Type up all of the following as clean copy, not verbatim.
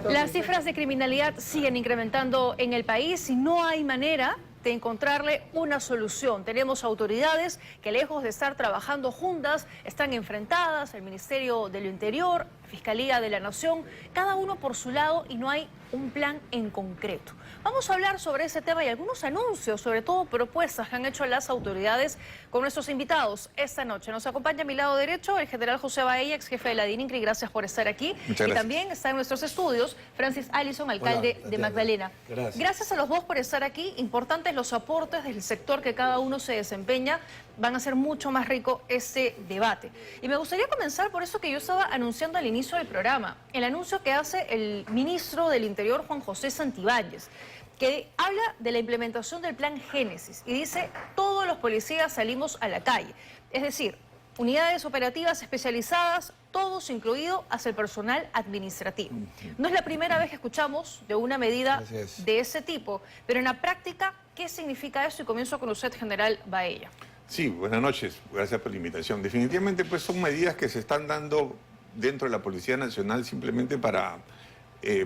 Las cifras de criminalidad siguen incrementando en el país y no hay manera de encontrarle una solución. Tenemos autoridades que, lejos de estar trabajando juntas, están enfrentadas, el Ministerio del Interior, Fiscalía de la Nación, cada uno por su lado, y no hay un plan en concreto. Vamos a hablar sobre ese tema y algunos anuncios, sobre todo propuestas que han hecho las autoridades con nuestros invitados esta noche. Nos acompaña a mi lado derecho el general José Baella, ex jefe de la DININCRI, gracias por estar aquí. Muchas gracias. Y también está en nuestros estudios Francis Allison, alcalde de Magdalena. Gracias a los dos por estar aquí. Importantes los aportes del sector que cada uno se desempeña. Van a hacer mucho más rico este debate. Y me gustaría comenzar por eso que yo estaba anunciando al inicio del programa. El anuncio que hace el ministro del Interior, Juan José Santibáñez, que habla de la implementación del plan Génesis y dice: todos los policías salimos a la calle. Es decir, unidades operativas especializadas, todos incluido hasta el personal administrativo. No es la primera vez que escuchamos de una medida de ese tipo, pero en la práctica, ¿qué significa eso? Y comienzo con usted, general Baella. Sí, buenas noches, gracias por la invitación. Definitivamente pues son medidas que se están dando dentro de la Policía Nacional simplemente para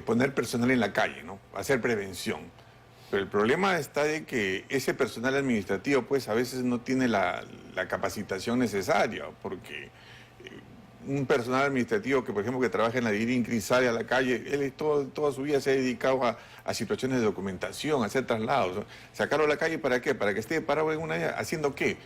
poner personal en la calle, ¿no? Hacer prevención. Pero el problema está de que ese personal administrativo pues a veces no tiene la capacitación necesaria, porque un personal administrativo que, por ejemplo, que trabaja en la DININCRI, sale a la calle, él toda su vida se ha dedicado a situaciones de documentación, a hacer traslados, ¿no? Sacarlo a la calle, ¿para qué? Para que esté parado en una área, ¿haciendo qué?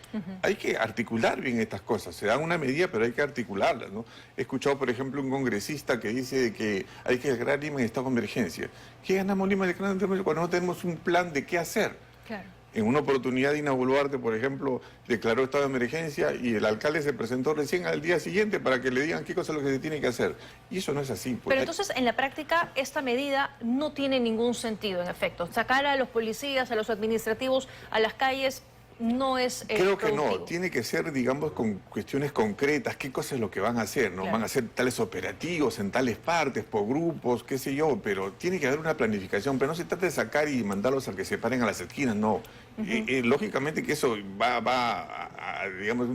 Hay que articular bien estas cosas. Se dan una medida, pero hay que articularlas, ¿no? He escuchado, por ejemplo, un congresista que dice que hay que declarar Lima en estado de emergencia. ¿Qué ganamos Lima declarando cuando no tenemos un plan de qué hacer? Claro. En una oportunidad, Dina Boluarte, por ejemplo, declaró estado de emergencia y el alcalde se presentó recién al día siguiente para que le digan qué cosa es lo que se tiene que hacer. Y eso no es así. Pero entonces, en la práctica, esta medida no tiene ningún sentido, en efecto. Sacar a los policías, a los administrativos, a las calles, no es Creo que productivo. no, tiene que ser, digamos, con cuestiones concretas, qué cosa es lo que van a hacer, ¿no? Claro. Van a hacer tales operativos en tales partes, por grupos, qué sé yo, pero tiene que haber una planificación, pero no se trata de sacar y mandarlos a que se paren a las esquinas, no. Lógicamente que eso va a digamos,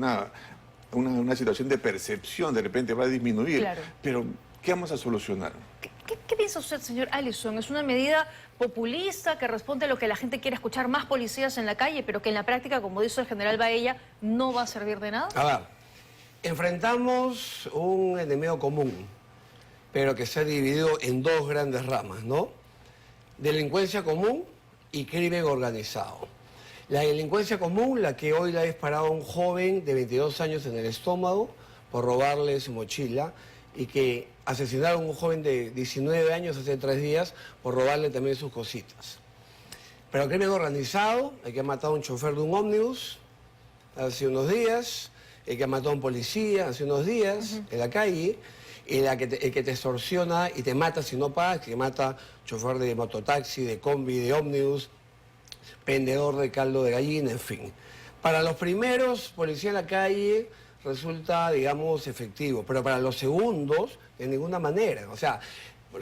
una situación de percepción, de repente va a disminuir, Claro. pero ¿qué vamos a solucionar? ¿Qué piensa usted, señor Allison? ¿Es una medida populista que responde a lo que la gente quiere escuchar, más policías en la calle, pero que en la práctica, como dice el general Baella, no va a servir de nada? A ver, enfrentamos un enemigo común, pero que se ha dividido en dos grandes ramas, ¿no? Delincuencia común y crimen organizado. La delincuencia común, la que hoy le ha disparado a un joven de 22 años en el estómago por robarle su mochila, y que asesinaron a un joven de 19 años hace 3 días por robarle también sus cositas. Pero el crimen organizado, el que ha matado a un chofer de un ómnibus hace unos días, el que ha matado a un policía hace unos días en la calle, el que te extorsiona y te mata si no pagas, que mata chofer de mototaxi, de combi, de ómnibus, vendedor de caldo de gallina, en fin. Para los primeros, policía en la calle resulta, digamos, efectivo, pero para los segundos, de ninguna manera. O sea,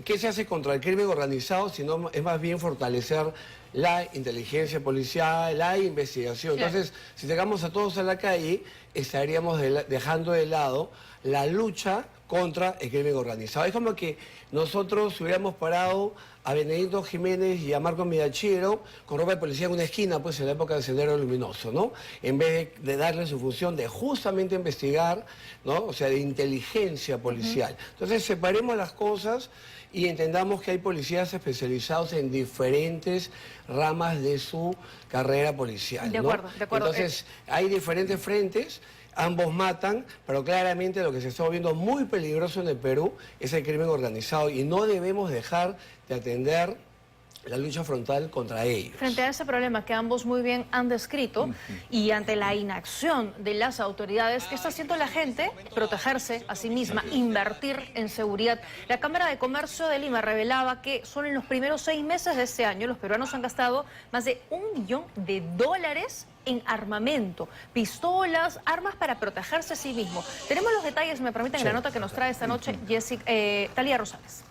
¿qué se hace contra el crimen organizado? Sino es más bien fortalecer la inteligencia policial, la investigación. Claro. Entonces, si sacamos a todos a la calle, estaríamos dejando de lado la lucha contra el crimen organizado. Es como que nosotros hubiéramos parado a Benedito Jiménez y a Marco Midachero con ropa de policía en una esquina, pues en la época del Sendero Luminoso, ¿no? En vez de darle su función de justamente investigar, ¿no? O sea, de inteligencia policial. Entonces, separemos las cosas y entendamos que hay policías especializados en diferentes ramas de su carrera policial, De ¿no? acuerdo, de acuerdo. Entonces, hay diferentes frentes. Ambos matan, pero claramente lo que se está viendo muy peligroso en el Perú es el crimen organizado y no debemos dejar de atender la lucha frontal contra ellos. Frente a ese problema que ambos muy bien han descrito y ante la inacción de las autoridades, ¿qué está haciendo la gente? Protegerse a sí misma, invertir en seguridad. La Cámara de Comercio de Lima revelaba que solo en los primeros 6 meses de este año los peruanos han gastado más de $1 millón en armamento, pistolas, armas para protegerse a sí mismo. Tenemos los detalles, me permiten, en la nota que nos trae esta noche Talía Rosales.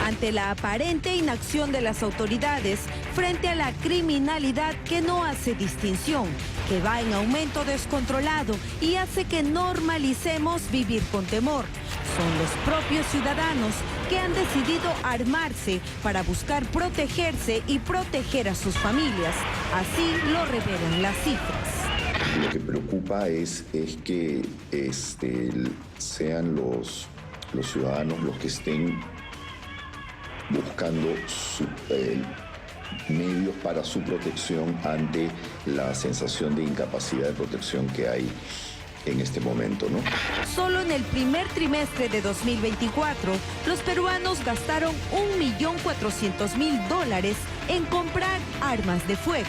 Ante la aparente inacción de las autoridades, frente a la criminalidad que no hace distinción, que va en aumento descontrolado y hace que normalicemos vivir con temor. Son los propios ciudadanos que han decidido armarse para buscar protegerse y proteger a sus familias. Así lo revelan las cifras. Lo que preocupa es que sean los ciudadanos los que estén buscando medios para su protección ante la sensación de incapacidad de protección que hay en este momento, ¿no? Solo en el primer trimestre de 2024, los peruanos gastaron $1.400.000 en comprar armas de fuego.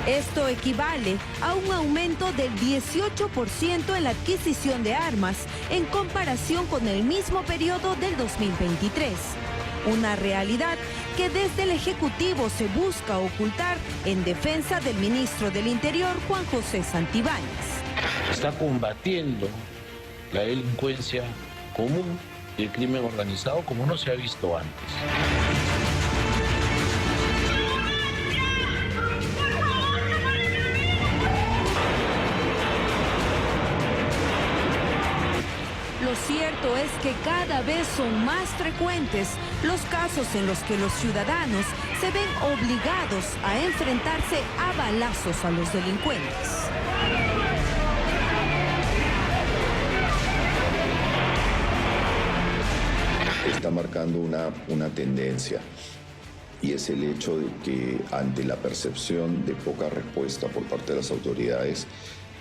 Esto equivale a un aumento del 18% en la adquisición de armas en comparación con el mismo periodo del 2023. Una realidad que desde el Ejecutivo se busca ocultar en defensa del ministro del Interior, Juan José Santibáñez. Está combatiendo la delincuencia común y el crimen organizado como no se ha visto antes. Lo cierto es que cada vez son más frecuentes los casos en los que los ciudadanos se ven obligados a enfrentarse a balazos a los delincuentes. Está marcando una tendencia, y es el hecho de que ante la percepción de poca respuesta por parte de las autoridades,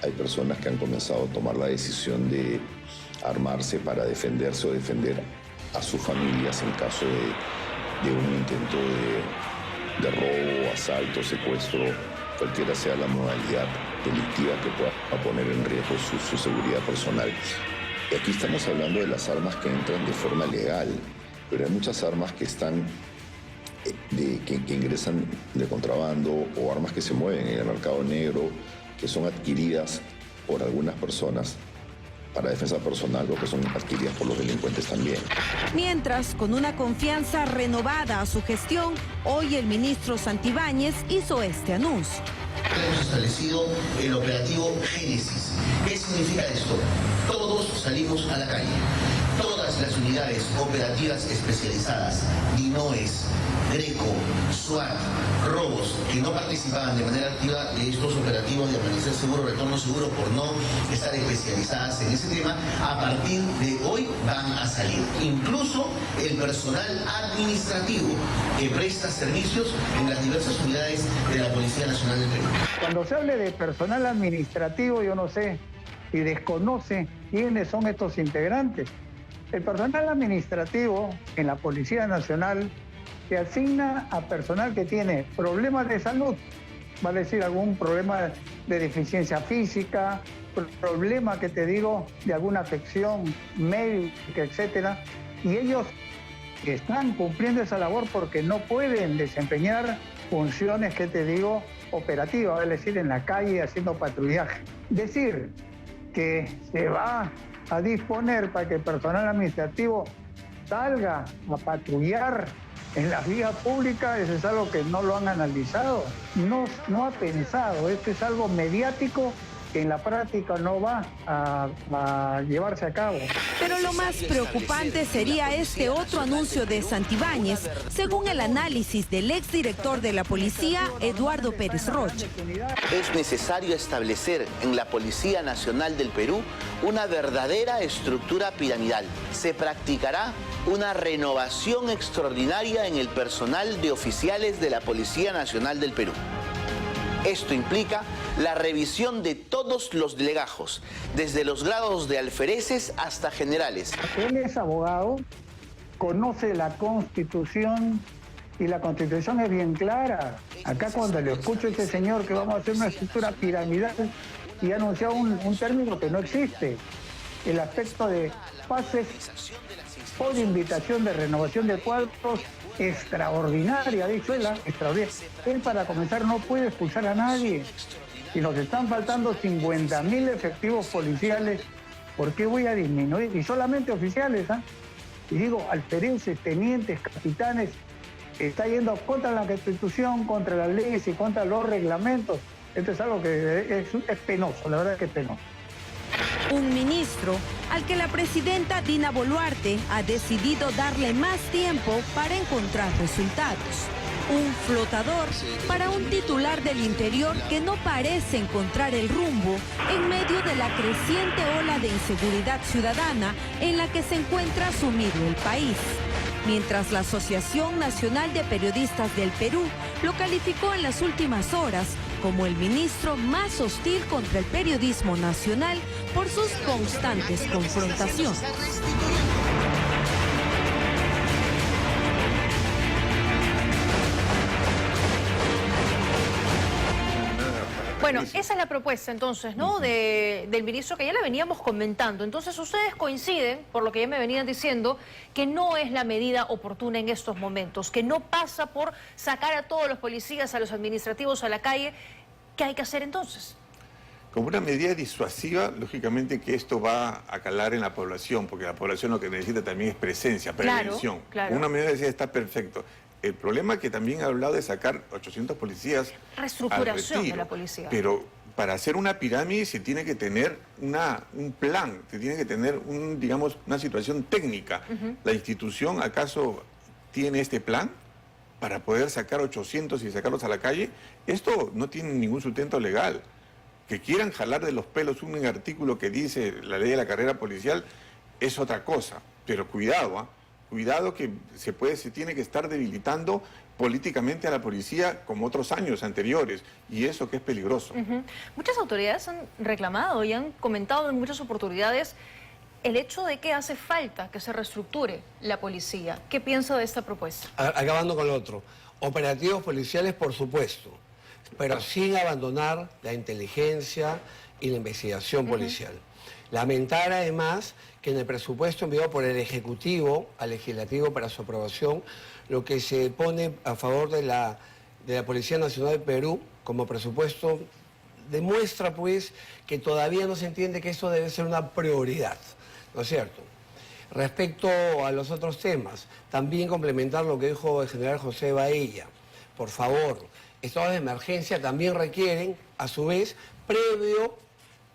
hay personas que han comenzado a tomar la decisión de armarse para defenderse o defender a sus familias en caso de un intento de robo, asalto, secuestro, cualquiera sea la modalidad delictiva que pueda poner en riesgo su seguridad personal. Y aquí estamos hablando de las armas que entran de forma legal, pero hay muchas armas que están que ingresan de contrabando, o armas que se mueven en el mercado negro, que son adquiridas por algunas personas para defensa personal o que son adquiridas por los delincuentes también. Mientras, con una confianza renovada a su gestión, hoy el ministro Santibáñez hizo este anuncio. Hemos establecido el operativo Génesis. ¿Qué significa esto? Todos salimos a la calle. Todas las unidades operativas especializadas, DINOES, Greco, SWAT, robos, que no participaban de manera activa de estos operativos de Amanecer Seguro, Retorno Seguro, por no estar especializadas en ese tema, a partir de hoy van a salir. Incluso el personal administrativo que presta servicios en las diversas unidades de la Policía Nacional del Perú. Cuando se hable de personal administrativo, yo no sé y desconoce quiénes son estos integrantes. El personal administrativo en la Policía Nacional se asigna a personal que tiene problemas de salud, vale decir, algún problema de deficiencia física, problema, que te digo, de alguna afección médica, etcétera, y ellos están cumpliendo esa labor porque no pueden desempeñar funciones, que te digo, operativas, vale decir, en la calle haciendo patrullaje. Decir que se va a disponer para que el personal administrativo salga a patrullar en las vías públicas, eso es algo que no lo han analizado, no ha pensado. Esto es algo mediático que en la práctica no va a llevarse a cabo. Pero lo más preocupante sería este otro anuncio de Santibáñez, según el análisis del exdirector de la policía, Eduardo Pérez Rocha. Es necesario establecer en la Policía Nacional del Perú una verdadera estructura piramidal. Se practicará una renovación extraordinaria en el personal de oficiales de la Policía Nacional del Perú. Esto implica la revisión de todos los legajos, desde los grados de alfereces hasta generales. Él es abogado, conoce la Constitución y la Constitución es bien clara. Acá cuando le escucho a este señor que vamos a hacer una estructura piramidal y ha anunciado un término que no existe, el aspecto de pases por invitación de renovación de cuadros extraordinaria, ha dicho él, extraordinaria. Él, para comenzar, no puede expulsar a nadie. Y nos están faltando 50.000 efectivos policiales. ¿Por qué voy a disminuir? Y solamente oficiales, ¿ah? Y digo, alfereces, tenientes, capitanes, está yendo contra la Constitución, contra las leyes y contra los reglamentos. Esto es algo que es penoso, la verdad que es penoso. Un ministro al que la presidenta Dina Boluarte ha decidido darle más tiempo para encontrar resultados. Un flotador para un titular del Interior que no parece encontrar el rumbo en medio de la creciente ola de inseguridad ciudadana en la que se encuentra sumido el país. Mientras la Asociación Nacional de Periodistas del Perú lo calificó en las últimas horas como el ministro más hostil contra el periodismo nacional por sus constantes confrontaciones. Bueno, esa es la propuesta entonces, ¿no? Del ministro, que ya la veníamos comentando. Entonces ustedes coinciden, por lo que ya me venían diciendo, que no es la medida oportuna en estos momentos, que no pasa por sacar a todos los policías, a los administrativos a la calle. ¿Qué hay que hacer entonces? Como una medida disuasiva, lógicamente que esto va a calar en la población, porque la población lo que necesita también es presencia, prevención. Claro. Una medida decía está perfecto. El problema es que también ha hablado de sacar 800 policías Reestructuración al retiro, de la policía. Pero para hacer una pirámide se tiene que tener un plan, se tiene que tener digamos, una situación técnica. ¿La institución acaso tiene este plan para poder sacar 800 y sacarlos a la calle? Esto no tiene ningún sustento legal. Que quieran jalar de los pelos un artículo que dice la ley de la carrera policial es otra cosa. Pero cuidado, cuidado que se tiene que estar debilitando políticamente a la policía como otros años anteriores, y eso que es peligroso. Muchas autoridades han reclamado y han comentado en muchas oportunidades el hecho de que hace falta que se reestructure la policía. ¿Qué piensa de esta propuesta? Acabando con lo otro, operativos policiales por supuesto, pero sin abandonar la inteligencia y la investigación policial. Lamentar además que en el presupuesto enviado por el Ejecutivo al Legislativo para su aprobación, lo que se pone a favor de la Policía Nacional de Perú como presupuesto demuestra pues que todavía no se entiende que eso debe ser una prioridad, ¿no es cierto? Respecto a los otros temas, también complementar lo que dijo el general José Baella. Por favor, estados de emergencia también requieren, a su vez, previo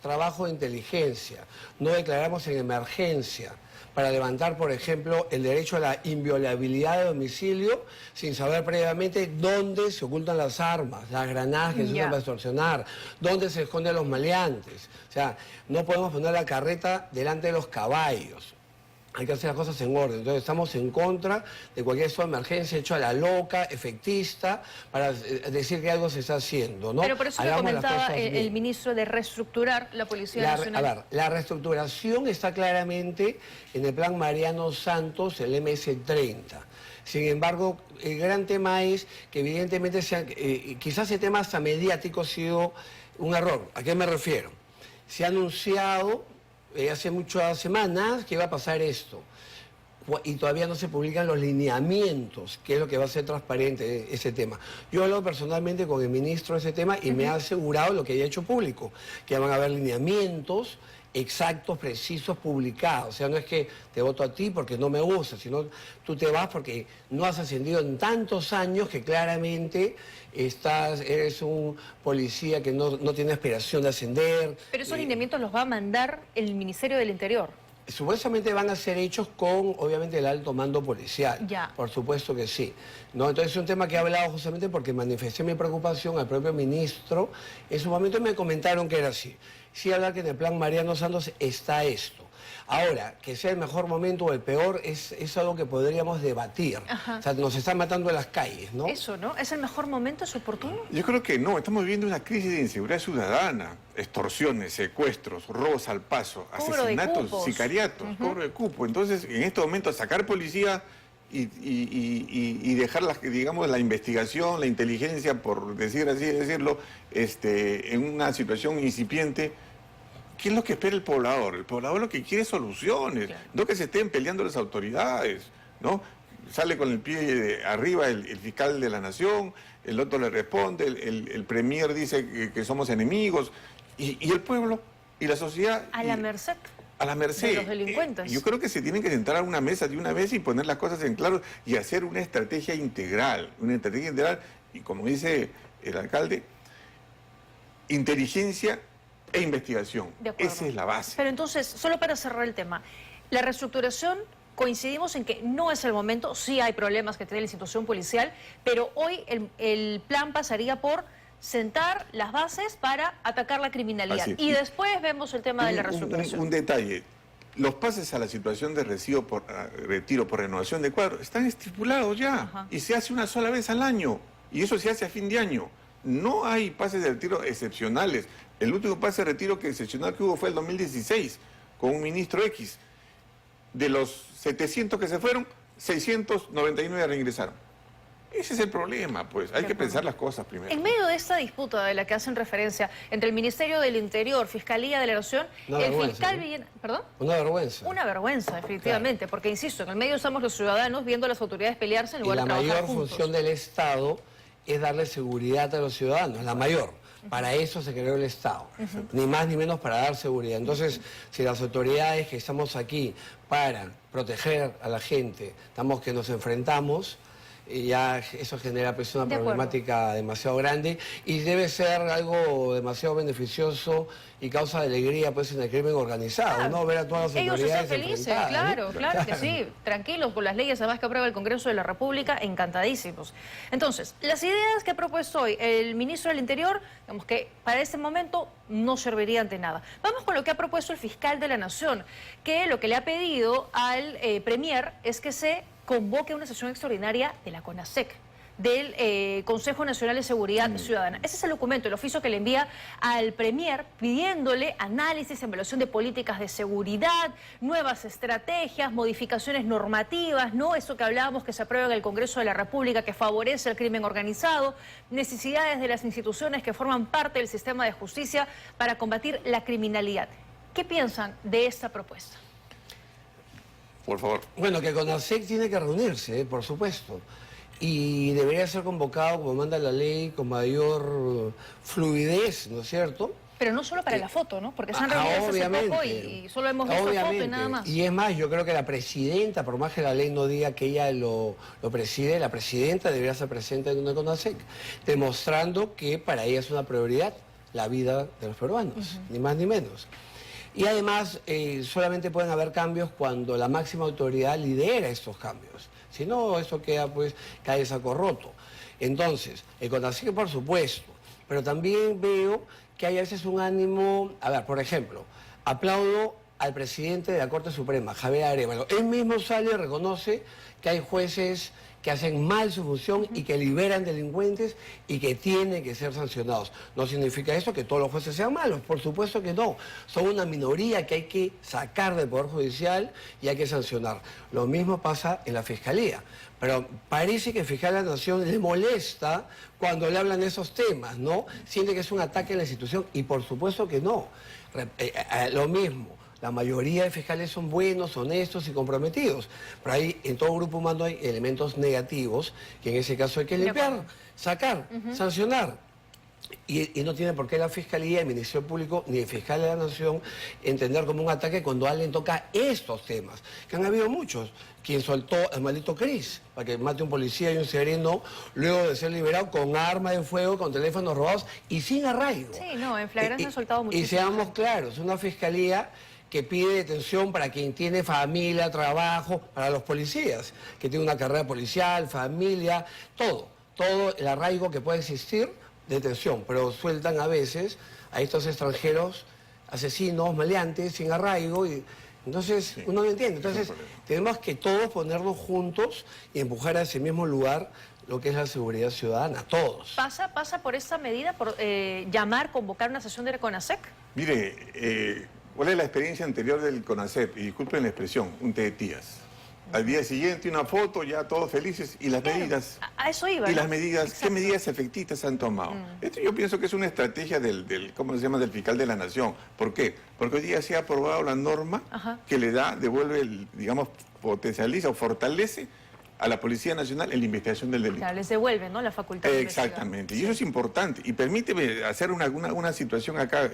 trabajo de inteligencia. No declaramos en emergencia para levantar, por ejemplo, el derecho a la inviolabilidad de domicilio sin saber previamente dónde se ocultan las armas, las granadas que se usan para extorsionar, dónde se esconden los maleantes. O sea, no podemos poner la carreta delante de los caballos. Hay que hacer las cosas en orden. Entonces estamos en contra de cualquier estado de emergencia hecho a la loca, efectista, para decir que algo se está haciendo, ¿no? Pero por eso le comentaba el ministro de reestructurar la Policía Nacional. A ver, la reestructuración está claramente en el plan Mariano Santos, el MS-30. Sin embargo, el gran tema es que evidentemente quizás el tema hasta mediático ha sido un error. ¿A qué me refiero? Se ha anunciado hace muchas semanas que iba a pasar esto y todavía no se publican los lineamientos, que es lo que va a ser transparente ese tema. Yo he hablado personalmente con el ministro de ese tema y me ha asegurado lo que haya hecho público, que van a haber lineamientos exactos, precisos, publicados. O sea, no es que te voto a ti porque no me gusta, sino tú te vas porque no has ascendido en tantos años que claramente eres un policía que no tiene aspiración de ascender. Pero esos lineamientos los va a mandar el Ministerio del Interior. Supuestamente van a ser hechos con, obviamente, el alto mando policial. Ya. Por supuesto que sí. ¿No? Entonces es un tema que he hablado justamente porque manifesté mi preocupación al propio ministro. En su momento me comentaron que era así. Sí hablar que en el plan Mariano Santos está esto. Ahora, que sea el mejor momento o el peor es algo que podríamos debatir. O sea, nos están matando en las calles, ¿no? Eso, ¿no? ¿Es el mejor momento? ¿Es oportuno? Yo creo que no. Estamos viviendo una crisis de inseguridad ciudadana. Extorsiones, secuestros, robos al paso, asesinatos, sicariatos, cobro de cupo. Entonces, en este momento, sacar policía y dejar, digamos, la investigación, la inteligencia, por decirlo, en una situación incipiente. ¿Qué es lo que espera el poblador? El poblador lo que quiere es soluciones, claro. No que se estén peleando las autoridades, ¿no? Sale con el pie de arriba el fiscal de la nación, el otro le responde, el premier dice que somos enemigos, y el pueblo, y la sociedad... A la merced. a la merced. De los delincuentes. Yo creo que se tienen que sentar a una mesa de una vez y poner las cosas en claro y hacer una estrategia integral. Y como dice el alcalde, inteligencia e investigación. De acuerdo. Esa es la base. Pero entonces, solo para cerrar el tema, la reestructuración, coincidimos en que no es el momento, sí hay problemas que tiene la institución policial, pero hoy el plan pasaría por sentar las bases para atacar la criminalidad. Y después vemos el tema de la reestructuración. Un detalle. Los pases a la situación de retiro por renovación de cuadro están estipulados ya. Ajá. Y se hace una sola vez al año. Y eso se hace a fin de año. No hay pases de retiro excepcionales. El último pase de retiro excepcional que hubo fue el 2016, con un ministro X. De los 700 que se fueron, 699 reingresaron. Ese es el problema, pues. Hay que pensar las cosas primero. En medio de esta disputa de la que hacen referencia entre el Ministerio del Interior, Fiscalía de la Nación, el fiscal Villena... ¿Perdón? Una vergüenza. Una vergüenza, definitivamente, claro. Porque, insisto, en el medio estamos los ciudadanos viendo a las autoridades pelearse en lugar de trabajar juntos. Y la mayor función del Estado es darle seguridad a los ciudadanos, la mayor. Para eso se creó el Estado, ni más ni menos para dar seguridad. Entonces, si las autoridades que estamos aquí para proteger a la gente, estamos que nos enfrentamos, y ya eso genera pues una problemática demasiado grande y debe ser algo demasiado beneficioso y causa de alegría pues en el crimen organizado, claro. ¿no? Ver a todas las autoridades ellos están felices, claro, claro que sí, tranquilos con las leyes además que aprueba el Congreso de la República, encantadísimos. Entonces, las ideas que ha propuesto hoy el ministro del Interior, digamos que para este momento no servirían de nada. Vamos con lo que ha propuesto el fiscal de la Nación, que lo que le ha pedido al Premier es que se convoque una sesión extraordinaria de la CONASEC, del Consejo Nacional de Seguridad Ciudadana. Ese es el documento, el oficio que le envía al Premier pidiéndole análisis, evaluación de políticas de seguridad, nuevas estrategias, modificaciones normativas, ¿no? Eso que hablábamos que se aprueba en el Congreso de la República, que favorece el crimen organizado, necesidades de las instituciones que forman parte del sistema de justicia para combatir la criminalidad. ¿Qué piensan de esta propuesta? Por favor. Bueno, que CONASEC tiene que reunirse, por supuesto. Y debería ser convocado, como manda la ley, con mayor fluidez, ¿no es cierto? Pero no solo para la foto, ¿no? Porque se han reunido hace poco y solo hemos visto foto y nada más. Y es más, yo creo que la presidenta, por más que la ley no diga que ella lo preside, la presidenta debería ser presente en una CONASEC, demostrando que para ella es una prioridad la vida de los peruanos, ni más ni menos. Y además, solamente pueden haber cambios cuando la máxima autoridad lidera estos cambios. Si no, eso queda, pues, cae saco roto. Entonces, el CONASEC, por supuesto, pero también veo que hay a veces un ánimo... A ver, por ejemplo, aplaudo al presidente de la Corte Suprema, Javier Arévalo. Él mismo sale y reconoce que hay jueces que hacen mal su función y que liberan delincuentes y que tienen que ser sancionados. No significa eso que todos los jueces sean malos, por supuesto que no. Son una minoría que hay que sacar del Poder Judicial y hay que sancionar. Lo mismo pasa en la Fiscalía. Pero parece que el fiscal de la Nación le molesta cuando le hablan de esos temas, ¿no? Siente que es un ataque a la institución y por supuesto que no. Lo mismo. La mayoría de fiscales son buenos, honestos y comprometidos. Pero ahí en todo grupo humano hay elementos negativos que en ese caso hay que limpiar, sacar, sancionar. Y no tiene por qué la Fiscalía, el Ministerio Público ni el fiscal de la Nación entender como un ataque cuando a alguien toca estos temas, que han habido muchos. Quien soltó al maldito Cris para que mate a un policía y un sereno luego de ser liberado con arma de fuego, con teléfonos robados y sin arraigo. Sí, no, en flagrancia han soltado muchísimo. Y seamos claros, una Fiscalía que pide detención para quien tiene familia, trabajo, para los policías, que tiene una carrera policial, familia, todo el arraigo que puede existir, detención, pero sueltan a veces a estos extranjeros asesinos, maleantes, sin arraigo, y entonces uno no entiende. Entonces tenemos que todos ponernos juntos y empujar a ese mismo lugar lo que es la seguridad ciudadana, todos. ¿Pasa por esta medida, por convocar una sesión de la CONASEC? Mire, ¿cuál es la experiencia anterior del CONASEC? Y disculpen la expresión, un té de tías. Al día siguiente una foto, ya todos felices, y las medidas... A eso iba. Y las medidas, ¿qué medidas efectivas se han tomado? Esto yo pienso que es una estrategia del ¿cómo se llama?, del fiscal de la Nación. ¿Por qué? Porque hoy día se ha aprobado la norma que le devuelve, digamos, potencializa o fortalece a la Policía Nacional en la investigación del delito. Claro, les devuelve, ¿no?, la facultad de exactamente, y eso es importante. Y permíteme hacer una situación acá,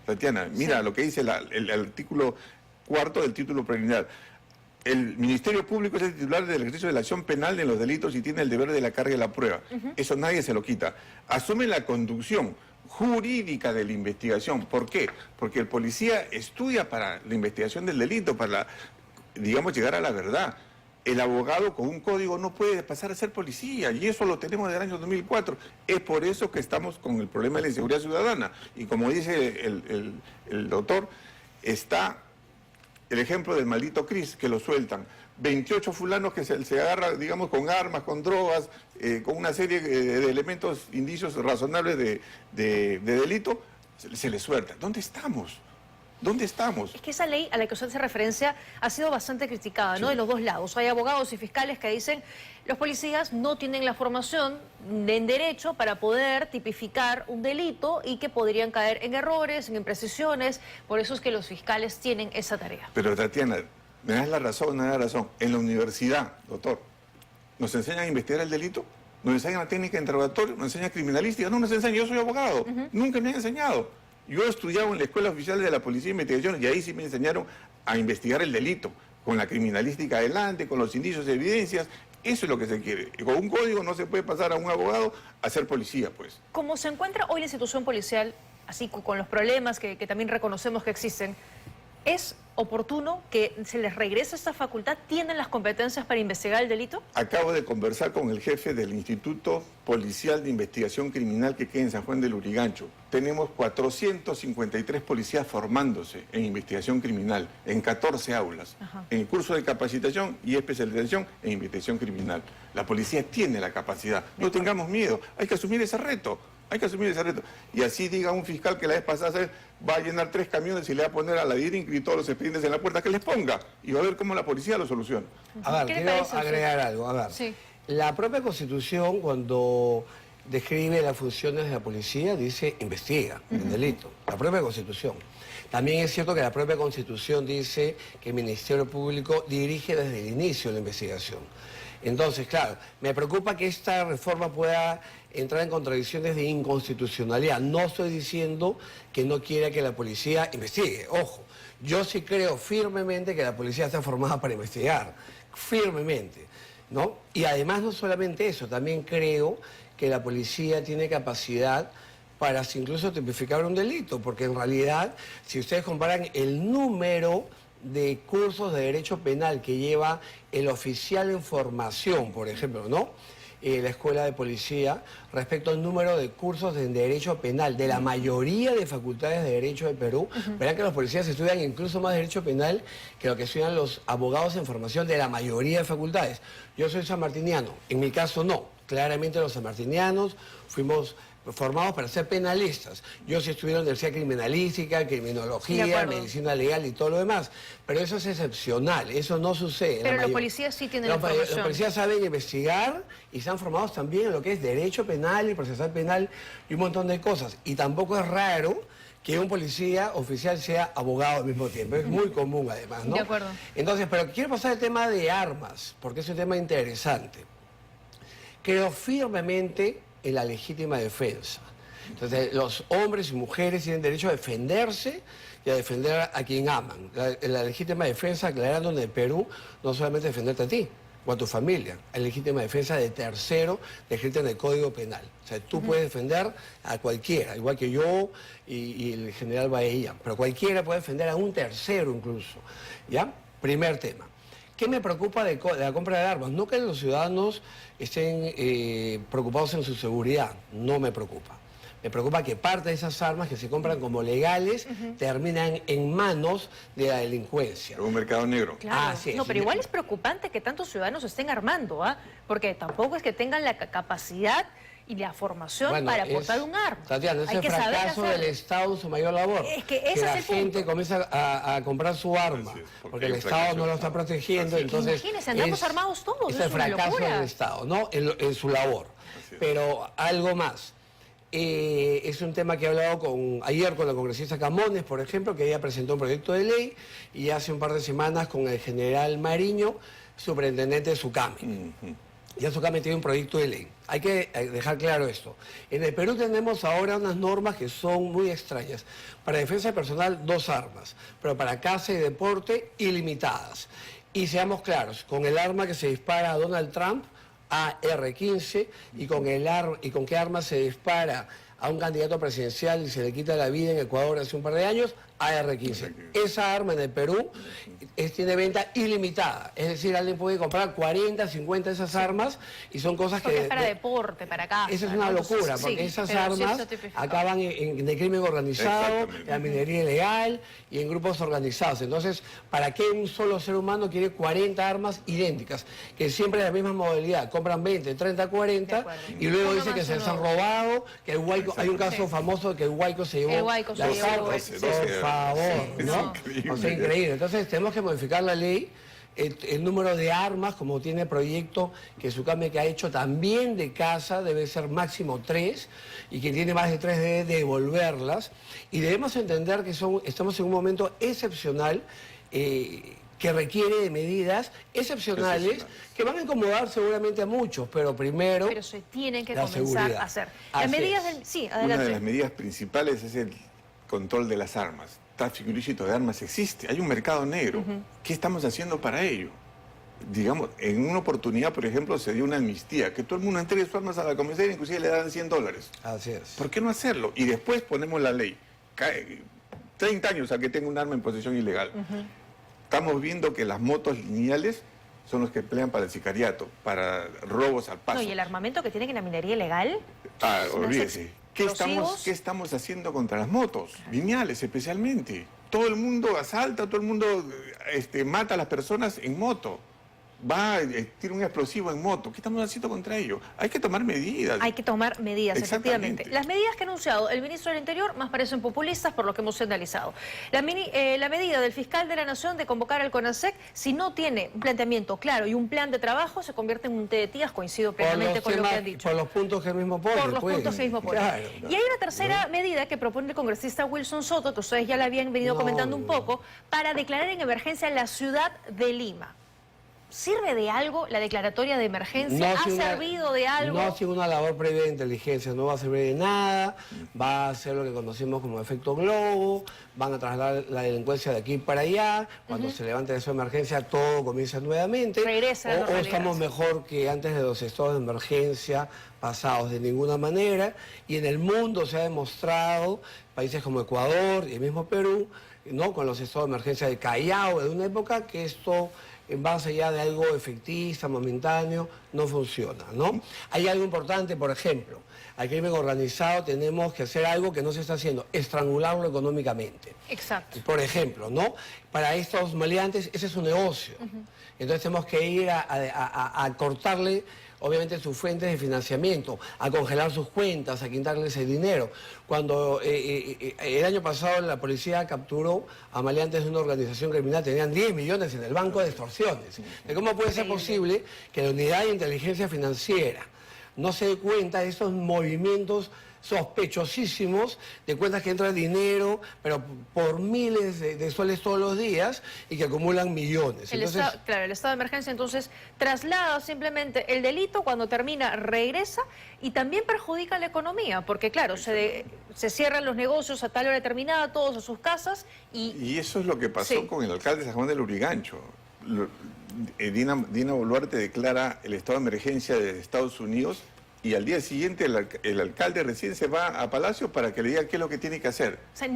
Tatiana. Mira lo que dice el artículo cuarto del título preliminar. El Ministerio Público es el titular del ejercicio de la acción penal de los delitos y tiene el deber de la carga de la prueba. Eso nadie se lo quita. Asume la conducción jurídica de la investigación. ¿Por qué? Porque el policía estudia para la investigación del delito, para, digamos, llegar a la verdad. El abogado con un código no puede pasar a ser policía, y eso lo tenemos desde el año 2004. Es por eso que estamos con el problema de la inseguridad ciudadana. Y como dice el doctor, está el ejemplo del maldito Cris, que lo sueltan. 28 fulanos que se agarran, digamos, con armas, con drogas, con una serie de elementos, indicios razonables de delito, se les suelta. ¿Dónde estamos? ¿Dónde estamos? Es que esa ley a la que usted hace referencia ha sido bastante criticada, ¿no? De los dos lados. Hay abogados y fiscales que dicen los policías no tienen la formación en derecho para poder tipificar un delito y que podrían caer en errores, en imprecisiones. Por eso es que los fiscales tienen esa tarea. Pero Tatiana, me das la razón, me das la razón. En la universidad, doctor, ¿nos enseñan a investigar el delito? ¿Nos enseñan la técnica de interrogatorio? ¿Nos enseñan criminalística? No nos enseñan, yo soy abogado. Nunca me han enseñado. Yo he estudiado en la Escuela Oficial de la Policía de Investigación y ahí sí me enseñaron a investigar el delito, con la criminalística adelante, con los indicios y evidencias. Eso es lo que se quiere. Con un código no se puede pasar a un abogado a ser policía, pues. Como se encuentra hoy la institución policial, así con los problemas que también reconocemos que existen, ¿es oportuno que se les regrese esta facultad? ¿Tienen las competencias para investigar el delito? Acabo de conversar con el jefe del Instituto Policial de Investigación Criminal que queda en San Juan del Lurigancho. Tenemos 453 policías formándose en investigación criminal, en 14 aulas, en curso de capacitación y especialización en investigación criminal. La policía tiene la capacidad, no tengamos miedo, hay que asumir ese reto. Hay que asumir ese reto. Y así diga un fiscal que la vez pasada va a llenar 3 camiones y le va a poner a la DIRINC y todos los expedientes en la puerta, que les ponga. Y va a ver cómo la policía lo soluciona. A ver, quiero agregar algo. A ver, sí. La propia Constitución, cuando describe las funciones de la policía, dice investiga el delito. La propia Constitución. También es cierto que la propia Constitución dice que el Ministerio Público dirige desde el inicio la investigación. Entonces, claro, me preocupa que esta reforma pueda entrar en contradicciones de inconstitucionalidad. No estoy diciendo que no quiera que la policía investigue, ojo. Yo sí creo firmemente que la policía está formada para investigar, firmemente, ¿no? Y además no solamente eso, también creo que la policía tiene capacidad para incluso tipificar un delito, porque en realidad, si ustedes comparan el número de cursos de derecho penal que lleva el oficial en formación, por ejemplo, ¿no? La escuela de policía, respecto al número de cursos de derecho penal de la mayoría de facultades de derecho de Perú, verán que los policías estudian incluso más derecho penal que lo que estudian los abogados en formación de la mayoría de facultades. Yo soy sanmartiniano, en mi caso no, claramente los sanmartinianos fuimos formados para ser penalistas. Yo sí estudié en la Universidad Criminalística, Criminología, Medicina Legal y todo lo demás. Pero eso es excepcional, eso no sucede. Pero los policías sí tienen la información. Los policías saben investigar y están formados también en lo que es derecho penal y procesal penal y un montón de cosas. Y tampoco es raro que un policía oficial sea abogado al mismo tiempo. Es muy común además, ¿no? De acuerdo. Entonces, pero quiero pasar al tema de armas, porque es un tema interesante. Creo firmemente en la legítima defensa. Entonces, los hombres y mujeres tienen derecho a defenderse y a defender a quien aman. La legítima defensa, aclarando, en el Perú, no solamente defenderte a ti o a tu familia, hay legítima defensa de tercero descrita en el Código Penal. O sea, tú puedes defender a cualquiera, igual que yo y el general Bahía, pero cualquiera puede defender a un tercero incluso. ¿Ya? Primer tema. ¿Qué me preocupa de la compra de armas? No que los ciudadanos estén preocupados en su seguridad, no me preocupa. Me preocupa que parte de esas armas que se compran como legales terminan en manos de la delincuencia. Un mercado negro. Claro. No, pero igual es preocupante que tantos ciudadanos estén armando, porque tampoco es que tengan la capacidad y la formación para portar un arma. Tatiana, es el fracaso del Estado en su mayor labor. Es que ese la es el gente punto. Comienza a comprar su arma, porque el Estado no lo está protegiendo. Entonces, imagínense, andamos armados todos. Es el fracaso del Estado, ¿no? En su labor. Pero algo más. Es un tema que he hablado ayer con la congresista Camones, por ejemplo, que ella presentó un proyecto de ley, y hace un par de semanas con el general Mariño, superintendente de Sucami. Ya SUCAME tiene un proyecto de ley. Hay que dejar claro esto. En el Perú tenemos ahora unas normas que son muy extrañas. Para defensa personal, 2 armas, pero para caza y deporte, ilimitadas. Y seamos claros, con el arma que se dispara a Donald Trump, AR-15, y con qué arma se dispara a un candidato presidencial y se le quita la vida en Ecuador hace un par de años, AR-15. Esa arma en el Perú tiene venta ilimitada. Es decir, alguien puede comprar 40, 50 de esas armas y son cosas porque que... es para deporte, para casa. Esa es una locura, porque esas armas acaban en el crimen organizado, en la minería ilegal y en grupos organizados. Entonces, ¿para qué un solo ser humano quiere 40 armas idénticas? Que siempre es la misma modalidad. Compran 20, 30, 40 y luego dicen que se les han robado, que el Guayco, hay un caso famoso de que el Guayco se llevó las armas. Por favor, ¿no? O sea, increíble. Entonces, tenemos que modificar la ley. El número de armas, como tiene el proyecto que SUCAME que ha hecho también de casa, debe ser máximo 3, y quien tiene más de 3 debe devolverlas. Y debemos entender que estamos en un momento excepcional que requiere de medidas excepcionales que van a incomodar seguramente a muchos, pero primero... Pero se tienen que la comenzar seguridad. a hacer. Las medidas del... Sí, adelante. Una de las medidas principales es el control de las armas. Tráfico ilícito de armas existe, hay un mercado negro. ¿Qué estamos haciendo para ello? Digamos, en una oportunidad, por ejemplo, se dio una amnistía, que todo el mundo entregue sus armas a la comisaría, inclusive le dan $100. Así es. ¿Por qué no hacerlo? Y después ponemos la ley. 30 años a que tenga un arma en posesión ilegal. Estamos viendo que las motos lineales son los que emplean para el sicariato, para robos al paso. No, y el armamento que tienen en la minería ilegal... Olvídese. ¿Qué estamos haciendo contra las motos? Lineales especialmente. Todo el mundo asalta, todo el mundo mata a las personas en moto. Tira un explosivo en moto. ¿Qué estamos haciendo contra ello? Hay que tomar medidas. Hay que tomar medidas, efectivamente. Las medidas que ha anunciado el ministro del Interior más parecen populistas por lo que hemos analizado. La medida del fiscal de la Nación de convocar al CONASEC, si no tiene un planteamiento claro y un plan de trabajo, se convierte en un té de tías, coincido plenamente con lo que han dicho. Por los puntos que él mismo pone. Por los puntos que él mismo pone. Claro. Y hay una tercera medida que propone el congresista Wilson Soto, que ustedes ya la habían venido comentando un poco, para declarar en emergencia la ciudad de Lima. ¿Sirve de algo la declaratoria de emergencia? ¿Ha servido de algo? No ha sido una labor previa de inteligencia, no va a servir de nada, va a ser lo que conocemos como efecto globo, van a trasladar la delincuencia de aquí para allá, cuando se levante esa emergencia todo comienza nuevamente. Regresa a la o normalidad. estamos mejor que antes de los estados de emergencia pasados de ninguna manera, y en el mundo se ha demostrado, países como Ecuador y el mismo Perú, ¿no?, con los estados de emergencia de Callao, de una época que esto, en base ya de algo efectista, momentáneo, no funciona, ¿no? Hay algo importante, por ejemplo, al crimen organizado tenemos que hacer algo que no se está haciendo, estrangularlo económicamente. Exacto. Por ejemplo, ¿no? Para estos maleantes, ese es su negocio. Entonces tenemos que ir a cortarle, obviamente, sus fuentes de financiamiento, a congelar sus cuentas, a quitarles el dinero. Cuando el año pasado la policía capturó a maleantes de una organización criminal, tenían 10 millones en el banco de extorsiones. ¿Cómo puede ser posible que la unidad de inteligencia financiera no se dé cuenta de esos movimientos sospechosísimos de cuentas que entra dinero, pero por miles de soles todos los días y que acumulan millones? El estado de emergencia entonces traslada simplemente el delito, cuando termina regresa y también perjudica la economía, porque claro, se cierran los negocios a tal hora determinada, todos a sus casas y eso es lo que pasó con el alcalde de San Juan del Lurigancho. Dina Boluarte declara el estado de emergencia de Estados Unidos y al día siguiente el alcalde recién se va a Palacio para que le diga qué es lo que tiene que hacer. O sea,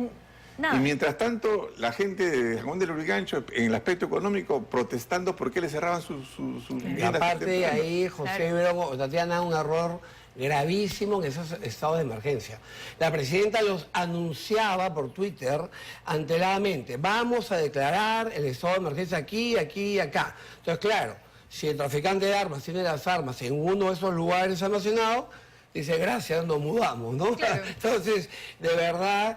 nada. Y mientras tanto, la gente de San Juan del Lurigancho, en el aspecto económico, protestando por qué le cerraban sus viviendas. Aparte ahí, José Brogo, Tatiana, un error gravísimo en esos estados de emergencia. La presidenta los anunciaba por Twitter anteladamente: vamos a declarar el estado de emergencia aquí, aquí y acá. Entonces, claro, si el traficante de armas tiene las armas en uno de esos lugares almacenados, dice, gracias, nos mudamos, ¿no? Claro. Entonces, de verdad,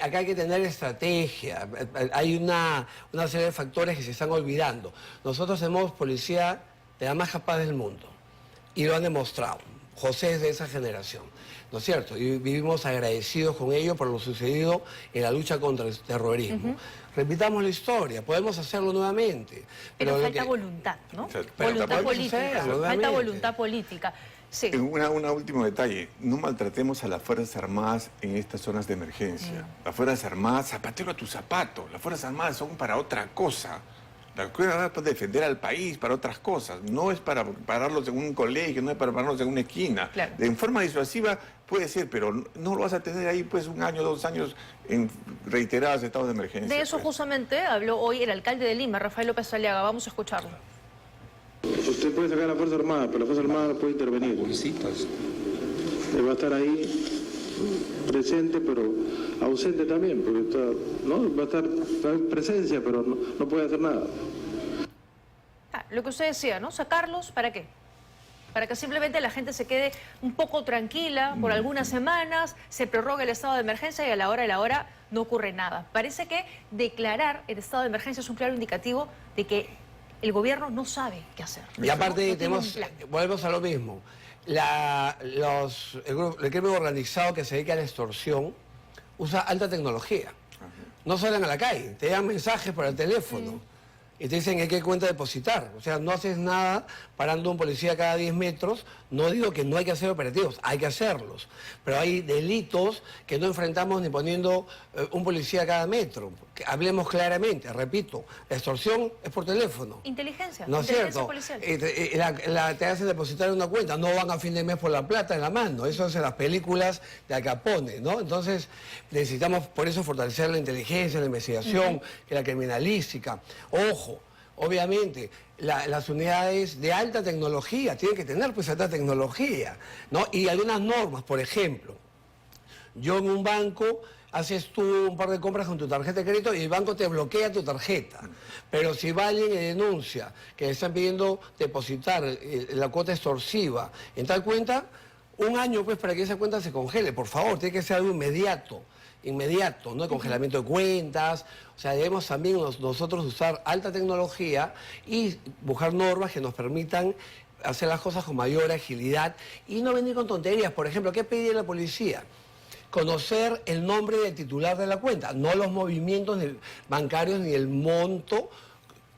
acá hay que tener estrategia. Hay una serie de factores que se están olvidando. Nosotros somos policía de la más capaz del mundo y lo han demostrado. José es de esa generación. ¿no es cierto? Y vivimos agradecidos con ellos por lo sucedido en la lucha contra el terrorismo. Repitamos la historia, podemos hacerlo nuevamente. Pero falta voluntad, ¿no? Pero Voluntad política. hacerlo, Falta voluntad política. Sí. Un último detalle, no maltratemos a las Fuerzas Armadas en estas zonas de emergencia. Las Fuerzas Armadas, zapatero a tu zapato, las Fuerzas Armadas son para otra cosa. Las Fuerzas Armadas para defender al país, para otras cosas. No es para pararlos en un colegio, no es para pararlos en una esquina. Claro. En forma disuasiva puede ser, pero no lo vas a tener ahí pues 1 año, 2 años en reiterados estados de emergencia. De eso pues. justamente habló hoy el alcalde de Lima, Rafael López Aliaga. Vamos a escucharlo. Usted puede sacar a la Fuerza Armada, pero la Fuerza Armada no puede intervenir. Él va a estar ahí presente, pero ausente también, porque ¿no? va a estar en presencia, pero no puede hacer nada. Lo que usted decía, ¿no? Sacarlos, ¿para qué? Para que simplemente la gente se quede un poco tranquila por algunas semanas, se prorrogue el estado de emergencia y a la hora de la hora no ocurre nada. Parece que declarar el estado de emergencia es un claro indicativo de que el gobierno no sabe qué hacer. Y aparte no volvemos a lo mismo. El crimen organizado que se dedica a la extorsión usa alta tecnología. No salen a la calle, te dan mensajes por el teléfono y te dicen en qué cuenta depositar. O sea, no haces nada parando un policía cada 10 metros. No digo que no hay que hacer operativos, hay que hacerlos. Pero hay delitos que no enfrentamos ni poniendo un policía cada metro. Hablemos claramente, repito, la extorsión es por teléfono. Inteligencia, ¿no es inteligencia cierto? policial. Te hacen depositar en una cuenta, no van a fin de mes por la plata en la mano. Eso es en las películas de Al Capone, ¿no? Entonces, necesitamos por eso fortalecer la inteligencia, la investigación, la criminalística. Ojo, obviamente, las unidades de alta tecnología tienen que tener pues alta tecnología, ¿no? Y algunas normas, por ejemplo, yo en un banco haces tú un par de compras con tu tarjeta de crédito y el banco te bloquea tu tarjeta. Pero si va alguien y denuncia que le están pidiendo depositar la cuota extorsiva en tal cuenta, 1 año pues para que esa cuenta se congele. Por favor, tiene que ser algo inmediato, ¿no? El congelamiento de cuentas. O sea, debemos también nosotros usar alta tecnología y buscar normas que nos permitan hacer las cosas con mayor agilidad y no venir con tonterías. Por ejemplo, ¿qué pedía la policía? Conocer el nombre del titular de la cuenta, no los movimientos bancarios ni el monto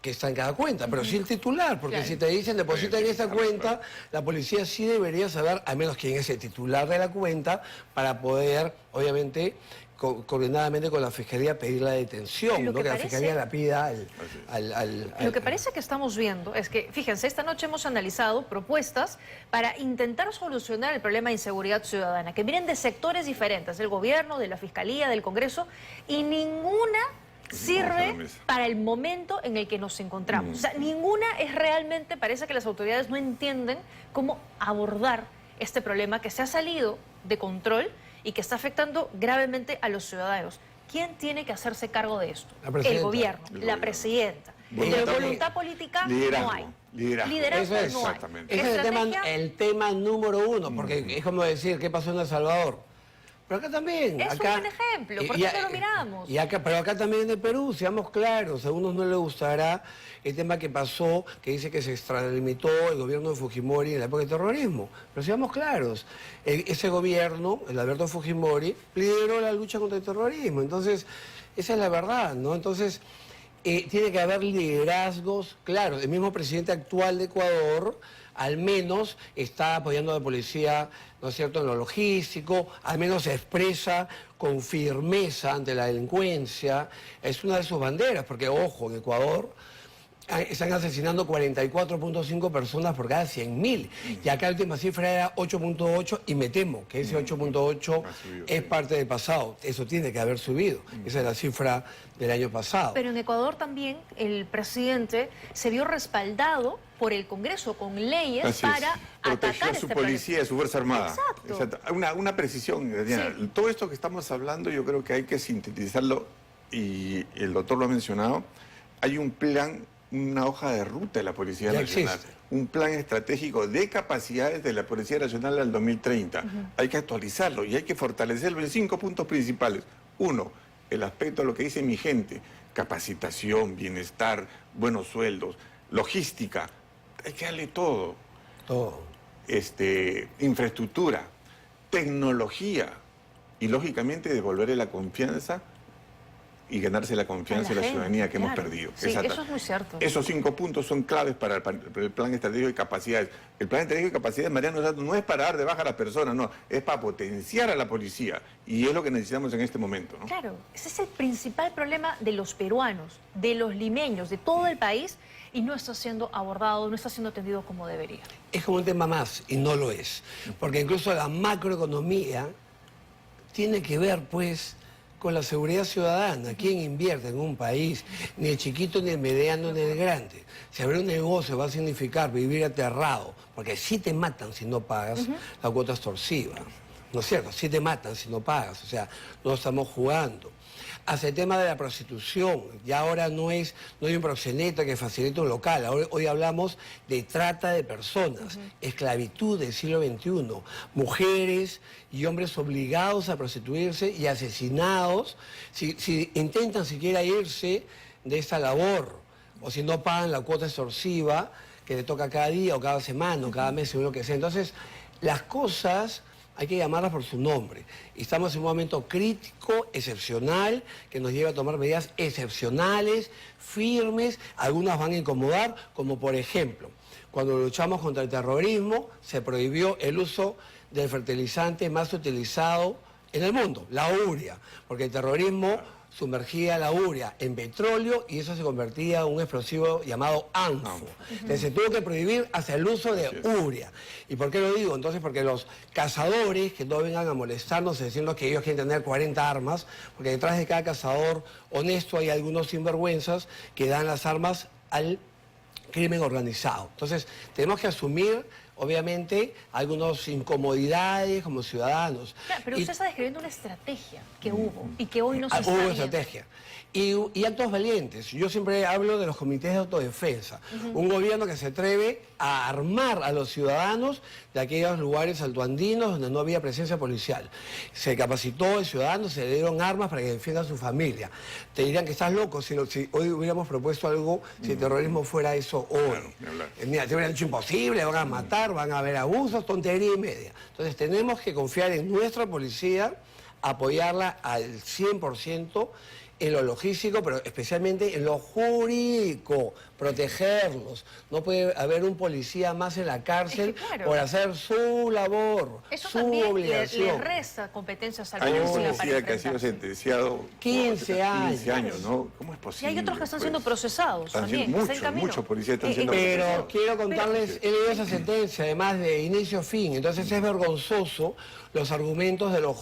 que está en cada cuenta, pero sí el titular, porque si te dicen deposita en esa cuenta, la policía sí debería saber al menos quién es el titular de la cuenta para poder, obviamente, coordinadamente con la Fiscalía pedir la detención, ¿no? Que la Fiscalía la pida Lo que parece que estamos viendo es que, fíjense, esta noche hemos analizado propuestas para intentar solucionar el problema de inseguridad ciudadana, que vienen de sectores diferentes, del gobierno, de la Fiscalía, del Congreso, y ninguna sirve para el momento en el que nos encontramos. O sea, ninguna es realmente, parece que las autoridades no entienden cómo abordar este problema que se ha salido de control y que está afectando gravemente a los ciudadanos. ¿Quién tiene que hacerse cargo de esto? El gobierno, la presidenta. De voluntad política no hay. Liderazgo Eso es, no hay. Ese es el tema número 1, porque es como decir, ¿qué pasó en El Salvador? Pero acá también. Es acá, un buen ejemplo, ¿por qué no lo miramos? Pero acá también en el Perú, seamos claros, a unos no les gustará el tema que pasó, que dice que se extralimitó el gobierno de Fujimori en la época del terrorismo. Pero seamos claros, ese gobierno, el Alberto Fujimori, lideró la lucha contra el terrorismo. Entonces, esa es la verdad, ¿no? Entonces, tiene que haber liderazgos, claro, el mismo presidente actual de Ecuador al menos está apoyando a la policía, ¿no es cierto?, en lo logístico, al menos se expresa con firmeza ante la delincuencia. Es una de sus banderas, porque, ojo, en Ecuador están asesinando 44.5 personas por cada 100.000. Y acá la última cifra era 8.8 y me temo que ese 8.8 es parte del pasado. Eso tiene que haber subido. Esa es la cifra del año pasado. Pero en Ecuador también el presidente se vio respaldado por el Congreso con leyes para atacar a su policía, a su Fuerza Armada. Exacto. Una precisión, Diana. Sí. Todo esto que estamos hablando yo creo que hay que sintetizarlo y el doctor lo ha mencionado. Hay un plan, una hoja de ruta de la Policía Nacional, un plan estratégico de capacidades de la Policía Nacional al 2030. Hay que actualizarlo y hay que fortalecerlo en 5 puntos principales. 1, el aspecto de lo que dice mi gente, capacitación, bienestar, buenos sueldos, logística, hay que darle todo. Infraestructura. tecnología y, lógicamente, devolverle la confianza y ganarse la confianza de la ciudadanía que hemos perdido. Sí, eso es muy cierto. Esos 5 puntos son claves para el plan estratégico de capacidades. El plan estratégico de capacidades, Mariano Santos, no es para dar de baja a las personas, no, es para potenciar a la policía. Y es lo que necesitamos en este momento, ¿no? Claro, ese es el principal problema de los peruanos, de los limeños, de todo el país, y no está siendo abordado, no está siendo atendido como debería. Es como un tema más, y no lo es. Porque incluso la macroeconomía tiene que ver, pues, con la seguridad ciudadana. ¿Quién invierte en un país? Ni el chiquito, ni el mediano, ni el grande. Si abrir un negocio va a significar vivir aterrado, porque si te matan si no pagas la cuota extorsiva. ¿No es cierto? Si te matan si no pagas. O sea, no estamos jugando. Hacia el tema de la prostitución, ya ahora no hay un proxeneta que facilite un local, hoy hablamos de trata de personas, esclavitud del siglo XXI, mujeres y hombres obligados a prostituirse y asesinados si intentan siquiera irse de esta labor, o si no pagan la cuota extorsiva que le toca cada día o cada semana o cada mes, según lo que sea. Entonces, las cosas hay que llamarlas por su nombre. Estamos en un momento crítico, excepcional, que nos lleva a tomar medidas excepcionales, firmes. Algunas van a incomodar, como por ejemplo, cuando luchamos contra el terrorismo, se prohibió el uso del fertilizante más utilizado en el mundo, la urea, porque el terrorismo sumergía la urea en petróleo y eso se convertía en un explosivo llamado ANFO. Entonces se tuvo que prohibir hasta el uso de urea. ¿Y por qué lo digo? Entonces porque los cazadores que no vengan a molestarnos diciendo que ellos quieren tener 40 armas, porque detrás de cada cazador honesto hay algunos sinvergüenzas que dan las armas al crimen organizado. Entonces tenemos que asumir, obviamente, algunas incomodidades como ciudadanos. Claro, pero usted está describiendo una estrategia que hubo y que hoy no se está Hubo viendo. estrategia. Y actos valientes. Yo siempre hablo de los comités de autodefensa. Un gobierno que se atreve a armar a los ciudadanos de aquellos lugares altoandinos donde no había presencia policial. Se capacitó el ciudadano, se le dieron armas para que defienda a su familia. Te dirían que estás loco si hoy hubiéramos propuesto algo, si el terrorismo fuera eso hoy. Mira, te hubieran dicho imposible, van a matar, van a haber abusos, tontería y media. Entonces tenemos que confiar en nuestra policía, apoyarla al 100%, en lo logístico, pero especialmente en lo jurídico, protegerlos. No puede haber un policía más en la cárcel por hacer su labor, eso su también obligación. le resta competencias al Hay un policía para policía que ha sido enfrentarse. sentenciado 15 años. 15 años, ¿no? ¿Cómo es Y posible? hay otros que están pues? siendo procesados Están también. siendo está en camino. muchos policías están siendo Pero procesados. quiero contarles, he leído esa sentencia, además de inicio a fin, entonces es vergonzoso los argumentos de los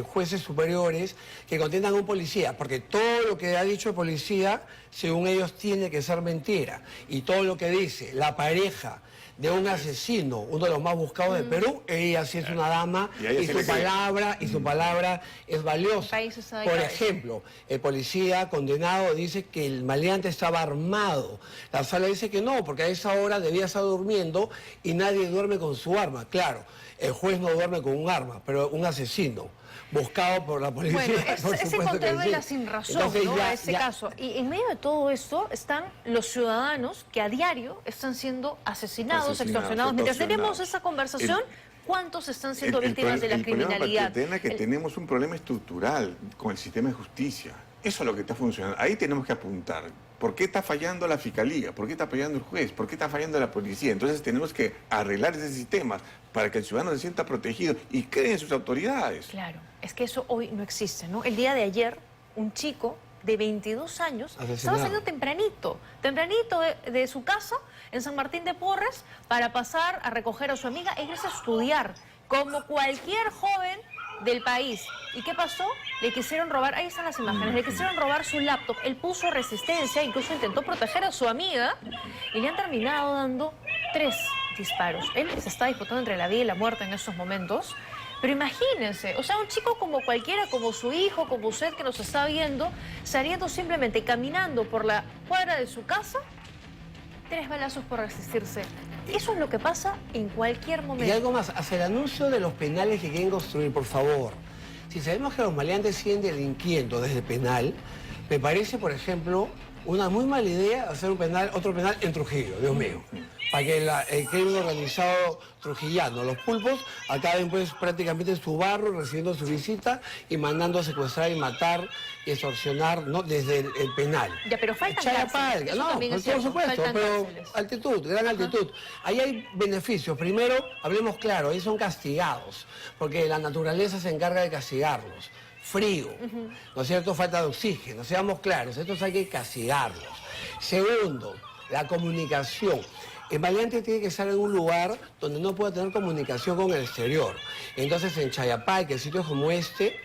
jueces superiores que contentan a un policía, porque todo lo que ha dicho el policía, según ellos, tiene que ser mentira. Y todo lo que dice la pareja de un asesino, uno de los más buscados de Perú, ella sí es una dama y su palabra es valiosa. Por ejemplo, el policía condenado dice que el maleante estaba armado. La sala dice que no, porque a esa hora debía estar durmiendo y nadie duerme con su arma. Claro, el juez no duerme con un arma, pero un asesino buscado por la policía. Bueno, es encontrarle la sin razón, entonces, ¿no? A ese caso. Y en medio de todo esto están los ciudadanos que a diario están siendo asesinados, extorsionados. Mientras tenemos esa conversación, ¿cuántos están siendo víctimas de la criminalidad? El problema es que tenemos un problema estructural con el sistema de justicia. Eso es lo que está funcionando. Ahí tenemos que apuntar. ¿Por qué está fallando la fiscalía? ¿Por qué está fallando el juez? ¿Por qué está fallando la policía? Entonces tenemos que arreglar ese sistema para que el ciudadano se sienta protegido y cree en sus autoridades. Claro, es que eso hoy no existe, ¿no? El día de ayer, un chico de 22 años estaba saliendo tempranito de su casa en San Martín de Porres para pasar a recoger a su amiga e irse a estudiar, como cualquier joven del país. ¿Y qué pasó? Le quisieron robar, ahí están las imágenes, le quisieron robar su laptop. Él puso resistencia, incluso intentó proteger a su amiga y le han terminado dando 3 disparos. Él se está disputando entre la vida y la muerte en estos momentos. Pero imagínense, o sea, un chico como cualquiera, como su hijo, como usted que nos está viendo, saliendo simplemente caminando por la cuadra de su casa, 3 balazos por resistirse. Eso es lo que pasa en cualquier momento. Y algo más, hacia el anuncio de los penales que quieren construir, por favor. Si sabemos que los maleantes siguen delinquiendo desde penal, Me parece, por ejemplo, una muy mala idea hacer otro penal en Trujillo, Dios mío. Para que el crimen organizado trujillano, los pulpos, acaben pues prácticamente en su barrio, recibiendo su visita y mandando a secuestrar y matar y extorsionar, ¿no? Desde el penal. Ya, pero faltan cárceles. Eso No, también es por cierto, supuesto, faltan pero cárceles. altitud, gran altitud. Ahí hay beneficios. Primero, hablemos claro, ahí son castigados, porque la naturaleza se encarga de castigarlos. Frío, ¿no es cierto? Falta de oxígeno, seamos claros, estos hay que castigarlos. Segundo, la comunicación. El maleante tiene que estar en un lugar donde no pueda tener comunicación con el exterior. Entonces, en Chayapay, en sitios como este,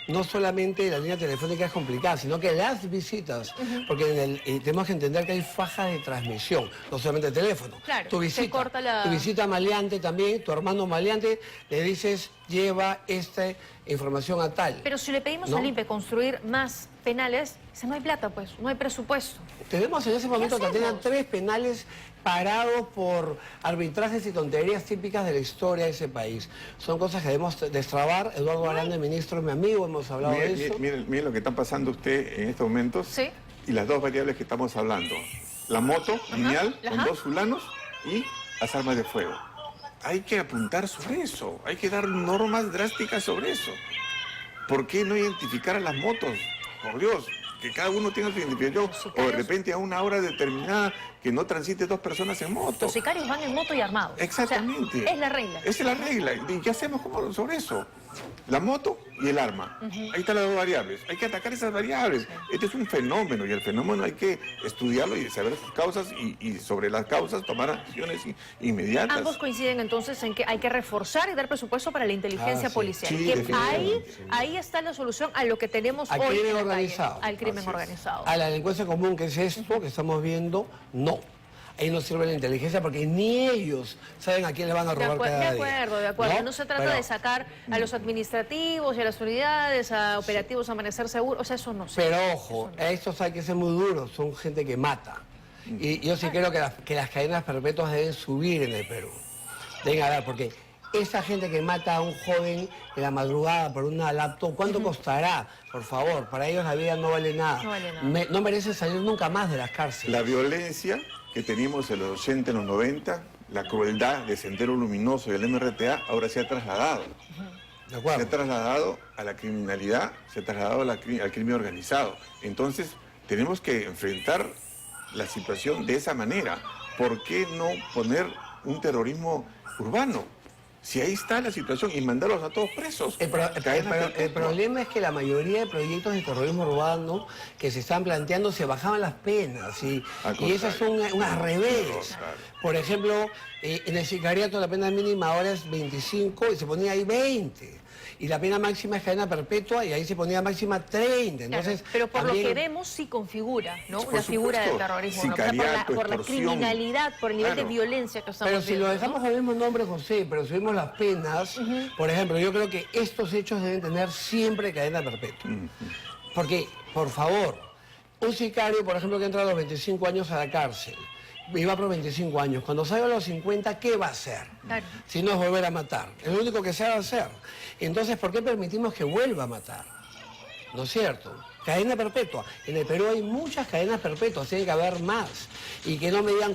no solamente la línea telefónica es complicada, sino que las visitas, porque tenemos que entender que hay fajas de transmisión, no solamente el teléfono. Claro, Tu visita, se corta la... tu visita maleante también, tu hermano maleante, le dices, lleva esta información a tal. Pero si le pedimos ¿no? al INPE construir más penales, dice, no hay plata, pues, no hay presupuesto. Tenemos en ese momento, ¿Qué hacemos? Tatiana, 3 penales parados por arbitrajes y tonterías típicas de la historia de ese país. Son cosas que debemos destrabar. Eduardo Aranda, el ministro, es mi amigo, hemos hablado de eso. Mire lo que está pasando usted en estos momentos. Sí. Y las dos variables que estamos hablando. La moto lineal con ajá. 2 fulanos y las armas de fuego. Hay que apuntar sobre eso. Hay que dar normas drásticas sobre eso. ¿Por qué no identificar a las motos? Por Dios, que cada uno tenga su identificación. O de repente a una hora determinada que no transite 2 personas en moto. Los sicarios van en moto y armados. Exactamente. O sea, es la regla. Esa es la regla. ¿Y qué hacemos sobre eso? La moto y el arma. Ahí están las dos variables. Hay que atacar esas variables. Este es un fenómeno y el fenómeno hay que estudiarlo y saber sus causas y sobre las causas tomar acciones inmediatas. Ambos coinciden entonces en que hay que reforzar y dar presupuesto para la inteligencia sí. policial. Sí, Que definitivamente. ahí está la solución a lo que tenemos Al hoy crimen en la organizado. calle, al crimen Así es. organizado. A la delincuencia común, que es esto que estamos viendo, no. Ahí no sirve la inteligencia porque ni ellos saben a quién le van a robar cada día. De acuerdo. No se trata de sacar a los administrativos y a las unidades, a operativos Amanecer Seguro, o sea, eso no se Pero ojo, a estos hay que ser muy duros, son gente que mata. Y yo sí creo que las cadenas perpetuas deben subir en el Perú. Deben haber, porque esa gente que mata a un joven en la madrugada por una laptop, ¿cuánto costará? Por favor, para ellos la vida no vale nada. No vale nada. No merecen salir nunca más de las cárceles. La violencia que teníamos en los 80, en los 90, la crueldad de Sendero Luminoso y el MRTA, ahora se ha trasladado. ¿De Se acuerdo? ha trasladado a la criminalidad, se ha trasladado al crimen organizado. Entonces, tenemos que enfrentar la situación de esa manera. ¿Por qué no poner un terrorismo urbano? Si ahí está la situación y mandarlos a todos presos. El Cadena problema es que la mayoría de proyectos de terrorismo urbano que se están planteando se bajaban las penas y esas son unas revés. Claro. Por ejemplo, en el sicariato la pena mínima ahora es 25 y se ponía ahí 20. Y la pena máxima es cadena perpetua y ahí se ponía máxima 30. Entonces, Claro, pero por también... lo que vemos sí configura, ¿no? Por Una figura de supuesto. terrorismo, ¿no? O sea, Sicariato, por la extorsión. criminalidad, por el nivel Claro. de violencia que estamos Pero si viendo, lo ¿no? dejamos al mismo nombre, José, pero subimos las penas, por ejemplo, yo creo que estos hechos deben tener siempre cadena perpetua. Porque, por favor, un sicario, por ejemplo, que entra a los 25 años a la cárcel, y va por 25 años, cuando salga a los 50, ¿qué va a hacer? Claro. Si no es volver a matar. Es lo único que se va a hacer. Entonces, ¿por qué permitimos que vuelva a matar? ¿No es cierto? Cadena perpetua. En el Perú hay muchas cadenas perpetuas, tiene que haber más. Y que no me digan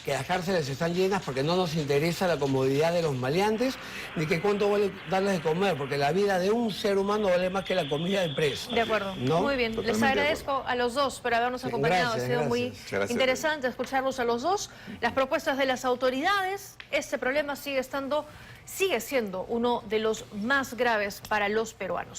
que las cárceles están llenas porque no nos interesa la comodidad de los maleantes, ni que cuánto vale darles de comer, porque la vida de un ser humano vale más que la comida del preso. De acuerdo, ¿No? muy bien. Les Totalmente de agradezco a los dos por habernos Sí, acompañado. gracias, Ha sido muy gracias. Gracias. interesante escucharlos a los dos. Las propuestas de las autoridades, este problema sigue siendo uno de los más graves para los peruanos.